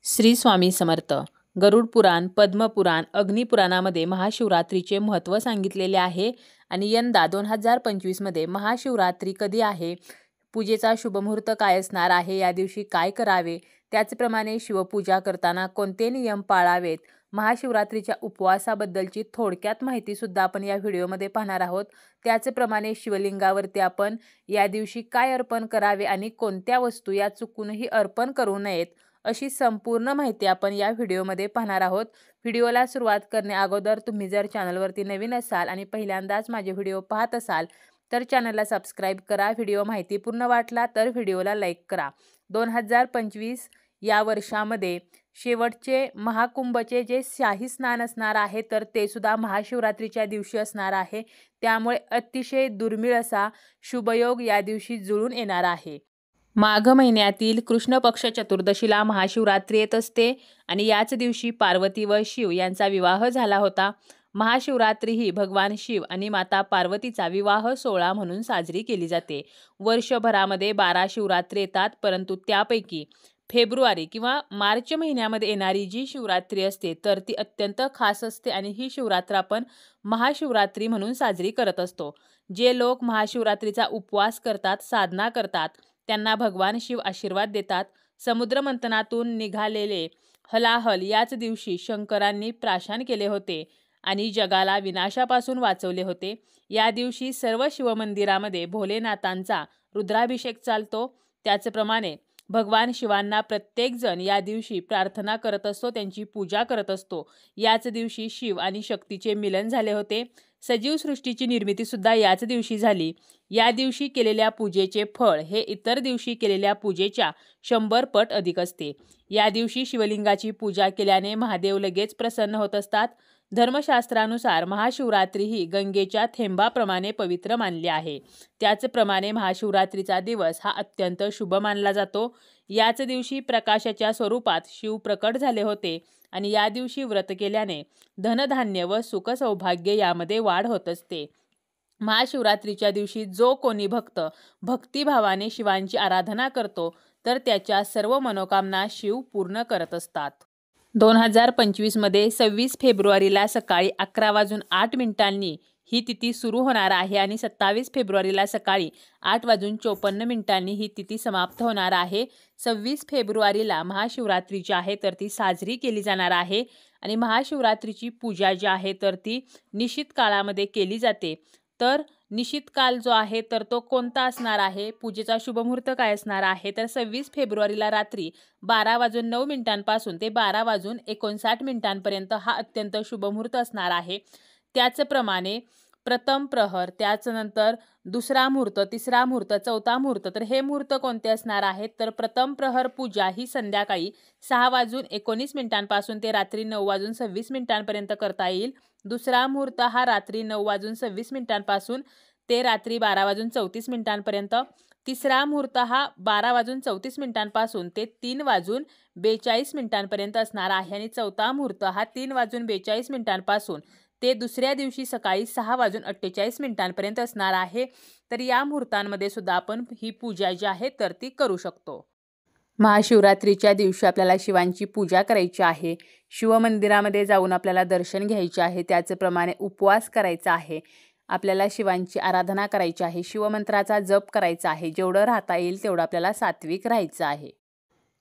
श्री स्वामी समर्थ. गरुड पुराण, पद्मपुराण, अग्निपुराणामध्ये महाशिवरात्रीचे महत्त्व सांगितलेले आहे आणि यंदा 2025 मध्ये महाशिवरात्री कधी आहे, पूजेचा शुभमुहूर्त काय असणार आहे, या दिवशी काय करावे, त्याचप्रमाणे शिवपूजा करताना कोणते नियम पाळावेत, महाशिवरात्रीच्या उपवासाबद्दलची थोडक्यात माहितीसुद्धा आपण या व्हिडिओमध्ये पाहणार आहोत. त्याचप्रमाणे शिवलिंगावरती आपण या दिवशी काय अर्पण करावे आणि कोणत्या वस्तू या चुकूनही अर्पण करू नयेत, अशी संपूर्ण माहिती आपण या व्हिडिओमध्ये पाहणार आहोत. व्हिडिओला सुरुवात करण्या अगोदर तुम्ही जर चॅनलवरती नवीन असाल आणि पहिल्यांदाच माझे व्हिडिओ पाहत असाल तर चॅनलला सबस्क्राईब करा. व्हिडिओ माहितीपूर्ण वाटला तर व्हिडिओला लाईक करा. 2025 या वर्षामध्ये शेवटचे महाकुंभचे जे शाही स्नान असणार आहे तर ते सुद्धा महाशिवरात्रीच्या दिवशी असणार आहे. त्यामुळे अतिशय दुर्मिळ असा शुभयोग या दिवशी जुळून येणार आहे. माघ महिन्यातील कृष्ण पक्ष चतुर्दशीला महाशिवरात्री येत असते आणि याच दिवशी पार्वती व शिव यांचा विवाह झाला होता. महाशिवरात्री ही भगवान शिव आणि माता पार्वतीचा विवाह सोहळा म्हणून साजरी केली जाते. वर्षभरामध्ये 12 शिवरात्री येतात, परंतु त्यापैकी फेब्रुवारी किंवा मार्च महिन्यामध्ये येणारी जी शिवरात्री असते तर ती अत्यंत खास असते आणि ही शिवरात्र आपण महाशिवरात्री म्हणून साजरी करत असतो. जे लोक महाशिवरात्रीचा उपवास करतात, साधना करतात, त्यांना भगवान शिव आशीर्वाद देतात. समुद्रमंथनातून निघालेले हलाहल याच दिवशी शंकरांनी प्राशन केले होते आणि जगाला विनाशापासून वाचवले होते. या दिवशी सर्व शिवमंदिरामध्ये भोलेनाथांचा रुद्राभिषेक चालतो. त्याचप्रमाणे भगवान शिवांना प्रत्येकजण या दिवशी प्रार्थना करत असतो, त्यांची पूजा करत असतो. याच दिवशी शिव आणि शक्तीचे मिलन झाले होते. सजीव सृष्टीची निर्मितीसुद्धा याच दिवशी झाली. या दिवशी केलेल्या पूजेचे फळ हे इतर दिवशी केलेल्या पूजेच्या 100 पट अधिक असते. या दिवशी शिवलिंगाची पूजा केल्याने महादेव लगेच प्रसन्न होत असतात. धर्मशास्त्रानुसार महाशिवरात्री ही गंगेच्या थेंबाप्रमाणे पवित्र मानली आहे. त्याचप्रमाणे महाशिवरात्रीचा दिवस हा अत्यंत शुभ मानला जातो. याच दिवशी प्रकाशाच्या स्वरूपात शिव प्रकट झाले होते आणि या दिवशी व्रत केल्याने धनधान्य व सुख सौभाग्य यामध्ये वाढ होत असते. महाशिवरात्रीच्या दिवशी जो कोणी भक्त भक्तिभावाने शिवांची आराधना करतो तर त्याच्या सर्व मनोकामना शिव पूर्ण करत असतात. 2025 मध्ये 26 फेब्रुवारीला सकाळी 11:08 ही तिथी सुरू होणार आहे आणि 27 फेब्रुवारीला सकाळी 8:54 ही तिथी समाप्त होणार आहे. 26 फेब्रुवारीला महाशिवरात्री जी आहे तर ती साजरी केली जाणार आहे आणि महाशिवरात्रीची पूजा जी आहे तर ती निश्चित काळामध्ये केली जाते. तर निश्चित काल जो आहे तर तो कोणता असणार आहे, पूजेचा शुभमुहूर्त काय असणार आहे, तर 26 फेब्रुवारीला रात्री 12:09 पासून ते 12:59 हा अत्यंत शुभमुहूर्त असणार आहे. त्याचप्रमाणे प्रथम प्रहर, त्याचनंतर दुसरा मुहूर्त, तिसरा मुहूर्त, चौथा मुहूर्त, तर हे मुहूर्त कोणते असणार आहेत, तर प्रथम प्रहर पूजा ही संध्याकाळी 6:19 पासून ते रात्री 9:26 करता येईल. दुसरा मुहूर्त हा रात्री 9:26 पासून ते रात्री 12:34. तिसरा मुहूर्त हा 12:34 पासून ते 3:42 असणार आहे आणि चौथा मुहूर्त हा 3:42 पासून ते दुसऱ्या दिवशी सकाळी 6:48 असणार आहे. तर या मुहूर्तांमध्ये सुद्धा आपण ही पूजा जी आहे तर ती करू शकतो. महाशिवरात्रीच्या दिवशी आपल्याला शिवांची पूजा करायची आहे. शिवमंदिरामध्ये जाऊन आपल्याला दर्शन घ्यायचे आहे. त्याचप्रमाणे उपवास करायचा आहे. आपल्याला शिवांची आराधना करायची आहे. शिवमंत्राचा जप करायचा आहे. जेवढं राहता येईल तेवढं आपल्याला सात्विक राहायचं आहे.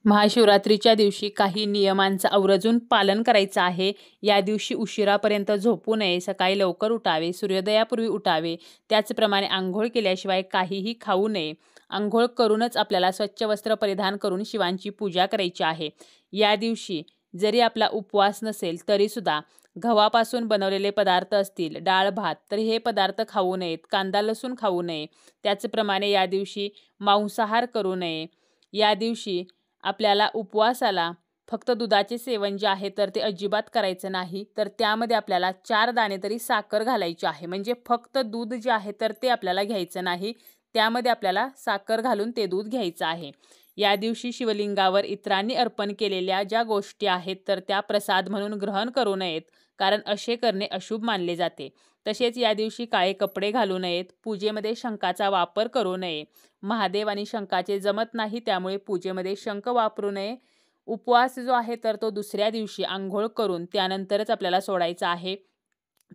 महाशिवरात्रीच्या दिवशी काही नियमांचं आवर्जून पालन करायचं आहे. या दिवशी उशिरापर्यंत झोपू नये, सकाळी लवकर उठावे, सूर्योदयापूर्वी उठावे. त्याचप्रमाणे आंघोळ केल्याशिवाय काहीही खाऊ नये. आंघोळ करूनच आपल्याला स्वच्छ वस्त्र परिधान करून शिवांची पूजा करायची आहे. या दिवशी जरी आपला उपवास नसेल तरीसुद्धा गव्हापासून बनवलेले पदार्थ असतील, डाळ भात, तर हे पदार्थ खाऊ नयेत. कांदा लसूण खाऊ नये. त्याचप्रमाणे या दिवशी मांसाहार करू नये. या दिवशी आपल्याला उपवासाला फक्त दुधाचे सेवन जे आहे तर ते अजिबात करायचं नाही. तर त्यामध्ये आपल्याला 4 दाणे तरी साखर घालायची आहे. म्हणजे फक्त दूध जे आहे तर ते आपल्याला घ्यायचं नाही, त्यामध्ये आपल्याला साखर घालून ते दूध घ्यायचं आहे. या दिवशी शिवलिंगावर इतरांनी अर्पण केलेल्या ज्या गोष्टी आहेत तर त्या प्रसाद म्हणून ग्रहण करू नयेत, कारण असे करणे अशुभ मानले जाते. तसेच या दिवशी काळे कपडे घालू नयेत. पूजेमध्ये शंखाचा वापर करू नये. महादेव आणि शंखाचे जमत नाही, त्यामुळे पूजेमध्ये शंख वापरू नये. उपवास जो आहे तर तो दुसऱ्या दिवशी अंघोळ करून त्यानंतरच आपल्याला सोडायचा आहे.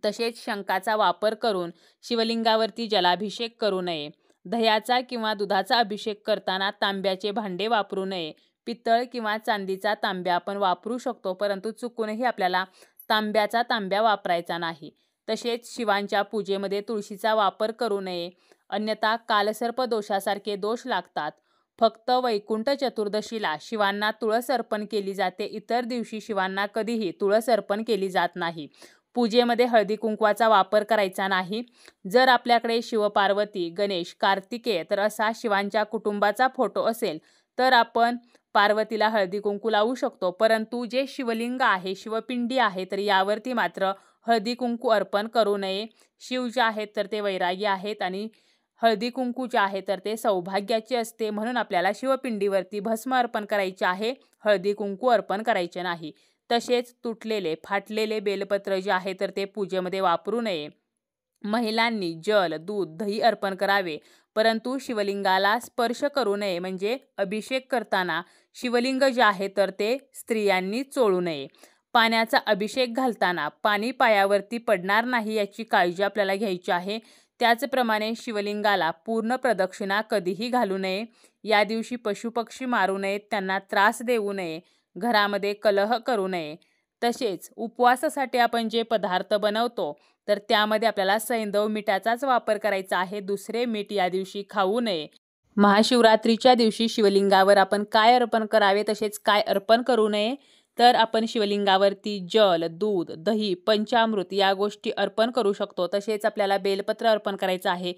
तसेच शंखाचा वापर करून शिवलिंगावरती जलाभिषेक करू नये. दह्याचा किंवा दुधाचा अभिषेक करताना तांब्याचे भांडे वापरू नये. पितळ किंवा चांदीचा तांब्या आपण वापरू शकतो, परंतु चुकूनही आपल्याला तांब्याचा तांब्या वापरायचा नाही. तसेच शिवांच्या पूजेमध्ये तुळशीचा वापर करू नये, अन्यथा कालसर्प दोषासारखे दोष लागतात. फक्त वैकुंठ चतुर्दशीला शिवांना तुळस अर्पण केली जाते, इतर दिवशी शिवांना कधीही तुळस अर्पण केली जात नाही. पूजेमध्ये हळदी कुंकवाचा वापर करायचा नाही. जर आपल्याकडे शिवपार्वती, गणेश, कार्तिकेय तर असा शिवांच्या कुटुंबाचा फोटो असेल तर आपण पार्वतीला हळदी कुंकू लावू शकतो, परंतु जे शिवलिंग आहे, शिवपिंडी आहे, तर यावरती मात्र हळदी कुंकू अर्पण करू नये. शिव जे आहेत तर ते वैरागी आहेत आणि हळदी कुंकू जे आहे तर ते सौभाग्याचे असते, म्हणून आपल्याला शिवपिंडीवरती भस्म अर्पण करायचे आहे, हळदी कुंकू अर्पण करायचे नाही. तसेच तुटलेले फाटलेले बेलपत्र जे आहे तर ते पूजेमध्ये वापरू नये. महिलांनी जल, दूध, दही अर्पण करावे, परंतु शिवलिंगाला स्पर्श करू नये. म्हणजे अभिषेक करताना शिवलिंग जे आहे तर ते स्त्रियांनी चोळू नये. पाण्याचा अभिषेक घालताना पाणी पायावरती पडणार नाही याची काळजी आपल्याला घ्यायची आहे. त्याचप्रमाणे शिवलिंगाला पूर्ण प्रदक्षिणा कधीही घालू नये. या दिवशी पशुपक्षी मारू नयेत, त्यांना त्रास देऊ नये, घरामध्ये कलह करू नये. तसेच उपवासासाठी आपण जे पदार्थ बनवतो तर त्यामध्ये आपल्याला सैंधव मीठाचाच वापर करायचा आहे, दुसरे मीठ या दिवशी खाऊ नये. महाशिवरात्रीच्या दिवशी शिवलिंगावर आपण काय अर्पण करावे तसेच काय अर्पण करू नये, तर आपण शिवलिंगावरती जल, दूध, दही, पंचामृत या गोष्टी अर्पण करू शकतो. तसेच आपल्याला बेलपत्र अर्पण करायचं आहे.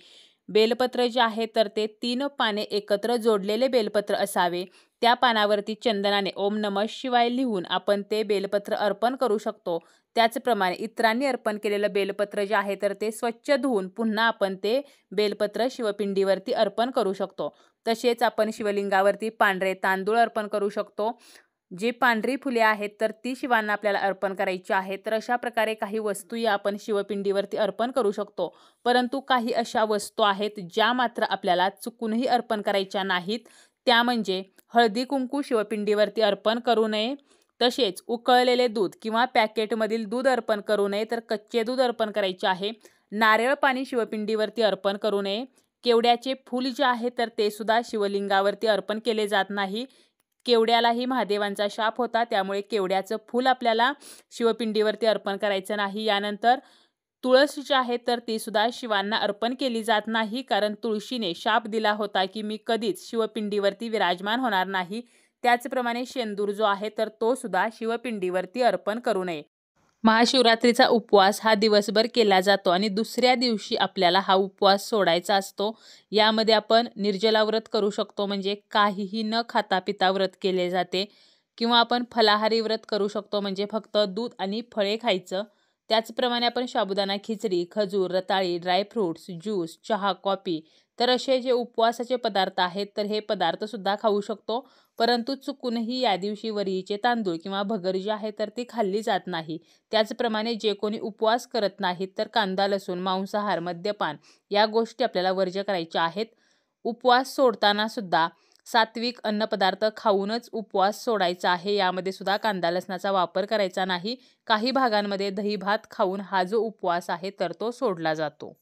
बेलपत्र जे आहे तर ते 3 पाने एकत्र जोडलेले बेलपत्र असावे. त्या पानावरती चंदनाने ओम नमः शिवाय लिहून आपण ते बेलपत्र अर्पण करू शकतो. त्याचप्रमाणे इतरांनी अर्पण केलेलं बेलपत्र जे आहे तर ते स्वच्छ धुवून पुन्हा आपण ते बेलपत्र शिवपिंडीवरती अर्पण करू शकतो. तसेच आपण शिवलिंगावरती पांढरे तांदूळ अर्पण करू शकतो. जी पांढरी फुले आहेत तर ती शिवांना आपल्याला अर्पण करायची आहेत. तर अशा प्रकारे काही वस्तू या आपण शिवपिंडीवरती अर्पण करू शकतो, परंतु काही अशा वस्तू आहेत ज्या मात्र आपल्याला चुकूनही अर्पण करायच्या नाहीत. त्या म्हणजे हळदी कुंकू शिवपिंडीवरती अर्पण करू नये. तसेच उकळलेले दूध किंवा पॅकेटमधील दूध अर्पण करू नये, तर कच्चे दूध अर्पण करायचे आहे. नारळ पाणी शिवपिंडीवरती अर्पण करू नये. केवड्याचे फूल जे आहे तर ते सुद्धा शिवलिंगावरती अर्पण केले जात नाही. केवड्यालाही महादेवांचा शाप होता, त्यामुळे केवड्याचं फूल आपल्याला शिवपिंडीवरती अर्पण करायचं नाही. यानंतर तुळस जी आहे तर ती सुद्धा शिवांना अर्पण केली जात नाही, कारण तुळशीने शाप दिला होता की मी कधीच शिवपिंडीवरती विराजमान होणार नाही. त्याचप्रमाणे शेंदूर जो आहे तर तो सुद्धा शिवपिंडीवरती अर्पण करू नये. महाशिवरात्रीचा उपवास हा दिवसभर केला जातो आणि दुसऱ्या दिवशी आपल्याला हा उपवास सोडायचा असतो. यामध्ये आपण निर्जला व्रत करू शकतो, म्हणजे काहीही न खाता पिता व्रत केले जाते, किंवा आपण फलाहारी व्रत करू शकतो, म्हणजे फक्त दूध आणि फळे खायचं. त्याचप्रमाणे आपण साबुदाणा खिचडी, खजूर, रताळी, ड्रायफ्रूट्स, ज्यूस, चहा, कॉफी तर असे जे उपवासाचे पदार्थ आहेत तर हे पदार्थ सुद्धा खाऊ शकतो, परंतु चुकूनही या दिवशी वरीचे तांदूळ किंवा भगर जी आहे तर ती खाल्ली जात नाही. त्याचप्रमाणे जे कोणी उपवास करत नाहीत तर कांदा, लसूण, मांसाहार, मद्यपान या गोष्टी आपल्याला वर्ज्य करायच्या आहेत. उपवास सोडताना सुद्धा सात्विक अन्नपदार्थ खाऊनच उपवास सोडायचा आहे. यामध्ये सुद्धा कांदा लसणाचा वापर करायचा नाही. काही भागांमध्ये दही भात खाऊन हा जो उपवास आहे तर तो सोडला जातो.